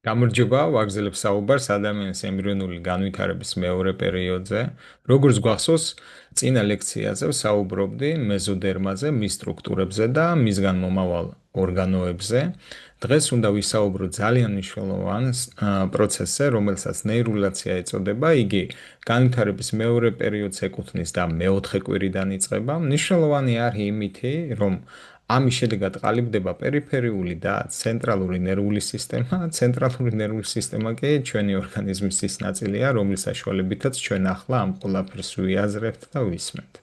გამარჯობა, ვაგრძელებ საუბარს ადამიანის ემბრიონული განვითარების მეორე პერიოდზე. როგორც გვახსოვს, წინა ლექციაზე ვსაუბრობდი მეზოდერმაზე, მის სტრუქტურებზე და მისგან მომავალ ორგანოებზე. დღეს უნდა ვისაუბროთ ძალიან მნიშვნელოვან პროცესზე, რომელსაც ნეირულაცია ეწოდება. იგი განვითარების მეორე პერიოდს ეკუთვნის და მეოთხე კვირიდან იწყება. მნიშვნელოვანი არის იმითი, რომ ამის შედეგად ყალიბდება პერიფერიული და ცენტრალური ნერვული სისტემა. ცენტრალური ნერვული სისტემა კი ჩვენი ორგანიზმის ის ნაწილია, რომლის საშუალებითაც ჩვენ ახლა ამ ყველაფერს ვიაზრებთ და ვისმენთ.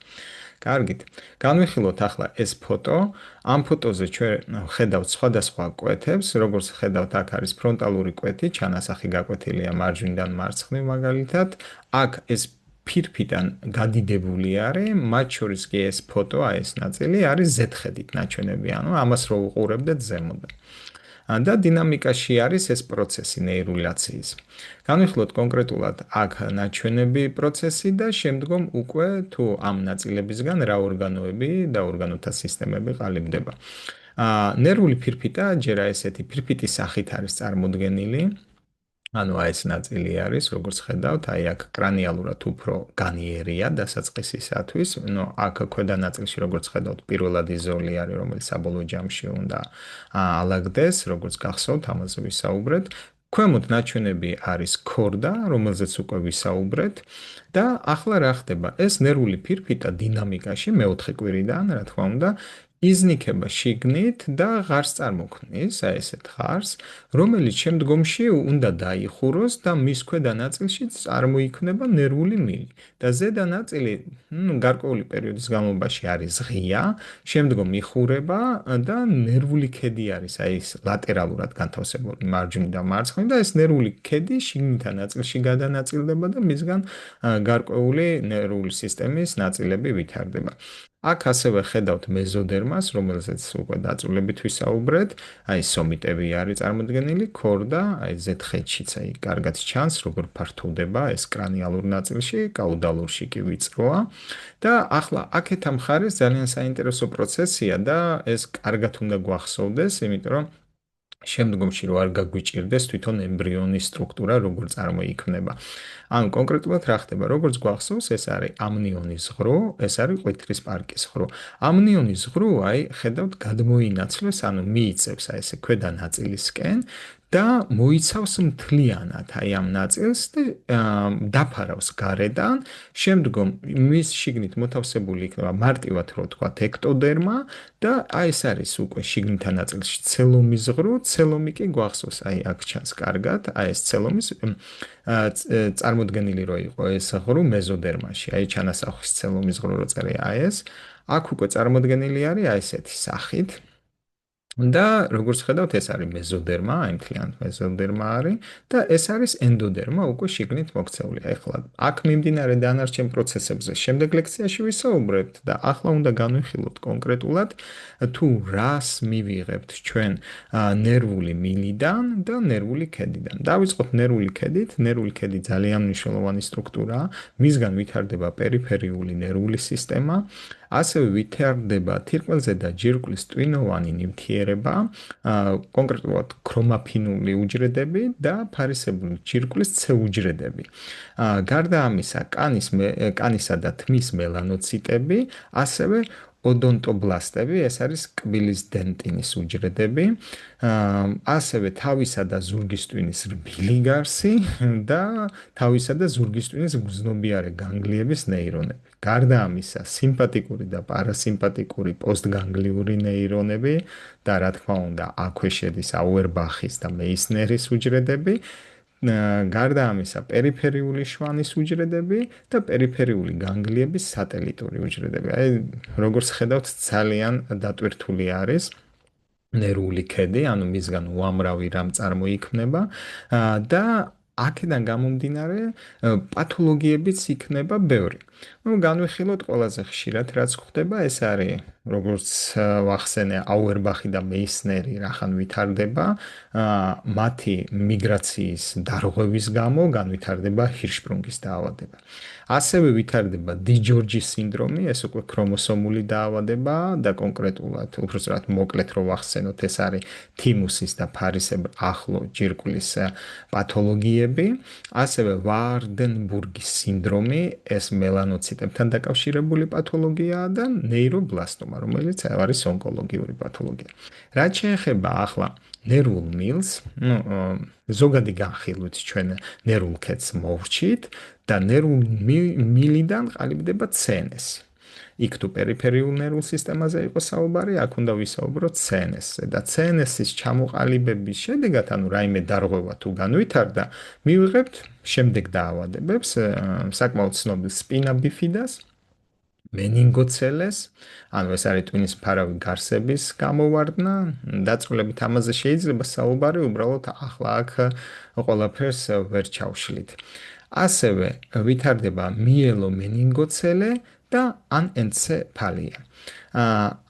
კარგით, განვიხილოთ ახლა ეს ფოტო. ამ ფოტოზე ჩვენ ხედავთ სხვადასხვა კვეთებს, როგორც ხედავთ, აქ არის ფრონტალური კვეთი, ჩანასახი გაკვეთილია მარჯვნიდან მარცხნივ მაგალითად. აქ ეს ფირფიტან გადიდებული არის, მათ შორის კი ეს ფოტო, ეს ნაწილი არის ზეთხედით ნაჩვენები, ანუ ამას რო უყურებდეთ ზემოდან. და დინამიკაში არის ეს პროცესი ნეირულაციის. განვიხილოთ კონკრეტულად აქ ნაჩვენები პროცესი და შემდგომ უკვე თუ ამ ნაწილებისგან რა ორგანოები და ორგანოთა სისტემები ყალიბდება. ნერვული ფირფიტა ჯერა ესეთი ფირფიტის სახით არის წარმოდგენილი. ანუ აი ეს ნაწილი არის, როგორც ხედავთ, აი აქ კრანიალურად უფრო განიერია დასაწყისისათვის. ნუ აქ ქვედა ნაწილში, როგორც ხედავთ, პირველადი ზოლი არის, რომელიც საბოლოო ჯამში უნდა ალაგდეს, როგორც გახსოვთ, ამაზე ვისაუბრეთ. ქვემოთ ნაჩვენები არის ქორდა, რომელზეც უკვე ვისაუბრეთ. და ახლა რა ხდება? ეს ნერვული ფირფიტა დინამიკაში მეოთხე კვირიდან, რა თქმა უნდა, იზნიქება შიგნით და ღარს წარმოქმნის, აი ესეთ ღარს, რომელიც შემდგომში უნდა დაიხუროს და მის ქვედა ნაწილში წარმოიქმნება ნერვული მილი. და ზედა ნაწილი, გარკვეული პერიოდის განმავლობაში არის ღია, შემდგომ იხურება და ნერვული ქედი არის, აი ეს ლატერალურად განთავსებული მარჯვნიდან მარცხნივ და ეს ნერვული ქედი შიგნითა ნაწილში გადანაწილდება და მისგან გარკვეული ნერვული სისტემის ნაწილები ვითარდება. აქ ასევე ხედავთ მეზოდერმას, რომელზეც უკვე დაწვრილებით ვისაუბრეთ. აი სომიტები არის წარმოდგენილი, ქორდა, აი ზეთხეთშიც აი კარგად ჩანს, როგორ ფართოვდება ეს კრანიალურ ნაწილში, კაუდალურში კი ვიწროა. და ახლა აქეთ ამ მხარეს ძალიან საინტერესო პროცესია და ეს კარგად უნდა გვახსოვდეს, იმიტომ რომ შემდგომში რო არ გაგვიჭირდეს თვითონ ემბრიონის სტრუქტურა როგორ წარმოიქმნება. ანუ კონკრეტულად რა ხდება? როგორც გვახსოვს, ეს არის ამნიონის ღრუ, ეს არის ყვითრის პარკის ღრუ. ამნიონის ღრუ, აი, ხედავთ, გადმოინაცვლეს, ანუ მიიწევს აი ესე ქვედა ნაწილისკენ და მოიცავს მთლიანად აი ამ ნაწილს და დაფარავს გარედან. შემდგომ მის შიგნით მოთავსებული იქნება მარტივად რო თქვა ექტოდერმა და აი ეს არის უკვე შიგნითა ნაწილში ცელომის ღრუ, ცელომი კი გვახსოვს, აი აქ ჩანს კარგად, აი ეს ცელომის წარმოდგენილი რო იყო ეს ღრუ მეზოდერმაში, აი ჩანასახვის ცელომის ღრუ რო წერია აი ეს, აქ უკვე წარმოდგენილი არის აი ესეთი სახით. და როგორც ხედავთ, ეს არის მეზოდერმა, აი მთლიანად მეზოდერმა არის და ეს არის ენდოდერმა უკვე შიგნით მოქცეული. ეხლა აქ მიმდინარე დანარჩენ პროცესებზე შემდეგ ლექციაში ვისაუბრებთ და ახლა უნდა განვიხილოთ კონკრეტულად თუ რას მივიღებთ ჩვენ ნერვული მილიდან და ნერვული ქედიდან. დავიწყოთ ნერვული ქედით. ნერვული ქედი ძალიან მნიშვნელოვანი სტრუქტურაა. მისგან ვითარდება პერიფერიული ნერვული სისტემა. ასევე ვითარდება თირკმელზე და ჯირკვლის ტვინოვანი ნივთიერება, კონკრეტულად ქრომაფინული უჯრედები და ფარისებრი ჯირკვლის C უჯრედები. გარდა ამისა, კანისა და თმის მელანოციტები, ასევე ოდონტობლასტები, ეს არის კბილის დენტინის უჯრედები, ასევე თავისა და ზურგის ტვინის რბილი გარსი და თავისა და ზურგის ტვინის გრძნობიარე განგლიების ნეირონები. გარდა ამისა, სიმპათიკური და პარასიმპათიკური პოსტგანგლიური ნეირონები და რა თქმა უნდა, აქვე შედის აუერბახის და მეისნერის უჯრედები. გარდა ამისა, პერიფერიული შვანის უჯრედები და პერიფერიული განგლიების სატელიტური უჯრედები. აი, როგორც ხედავთ, ძალიან დატვირთული არის ნერვული ქედი, ანუ მისგან უამრავი რამ წარმოიქმნება და აქედან გამომდინარე პათოლოგიებიც იქნება ბევრი. ნუ განვიხილოთ ყველაზე ხშირად რაც ხდება, ეს არის როგორც ვახსენე, აუერბახი და მეისნერი რახან ვითარდება, მათი მიგრაციის დარღვევის გამო განვითარდება ჰირშსპრუნგის დაავადება. ასევე ვითარდება დი-ჯორჯის სინდრომი, ეს უკვე ქრომოსომული დაავადება და კონკრეტულად, უბრალოდ მოკლედ რო ვახსენოთ, ეს არის თიმუსის და ფარისებრ ახლო ჯირკვლის პათოლოგიები, ასევე ვარდენბურგის სინდრომი, ეს მელანოციტებთან დაკავშირებული პათოლოგიაა და ნეირობლასტომა, რომელიც არის ონკოლოგიური პათოლოგია. რაც შეეხება ახლა ნერვულ მილს, ზოგადი განხილვით ჩვენ ნერვულ ქედს მოვრჩით და ნერვულ მილიდან ყალიბდება CNS. იქ თუ პერიფერიულ ნერვულ სისტემაზე იყო საუბარი, აქ უნდა ვისაუბროთ CNS-ზე და CNS-ის ჩამოყალიბების შედეგად, ანუ რაიმე დარღვევა თუ განვითარდა, მივიღებთ შემდეგ დაავადებებს, საკმაოდ ცნობილ სპინა ბიფიდას, მენინგოცელეს, ანუ ეს არის ტვინის მფარავი გარსების გამოვარდნა, დაწვრილებით ამაზე შეიძლება საუბარი, უბრალოდ ახლა აქ ყველაფერს ვერ ჩავშლით. ასევე ვითარდება მიელომენინგოცელე და ანენცეფალია.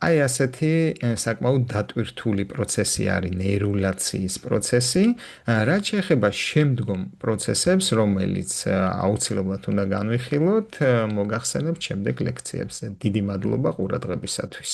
აი ასეთი საკმაოდ დატვირთული პროცესი არის ნეირულაციის პროცესი, რაც შეეხება შემდგომ პროცესებს, რომელიც აუცილებლად უნდა განვიხილოთ, მოგახსენებთ შემდეგ ლექციებზე. დიდი მადლობა ყურადღებისათვის.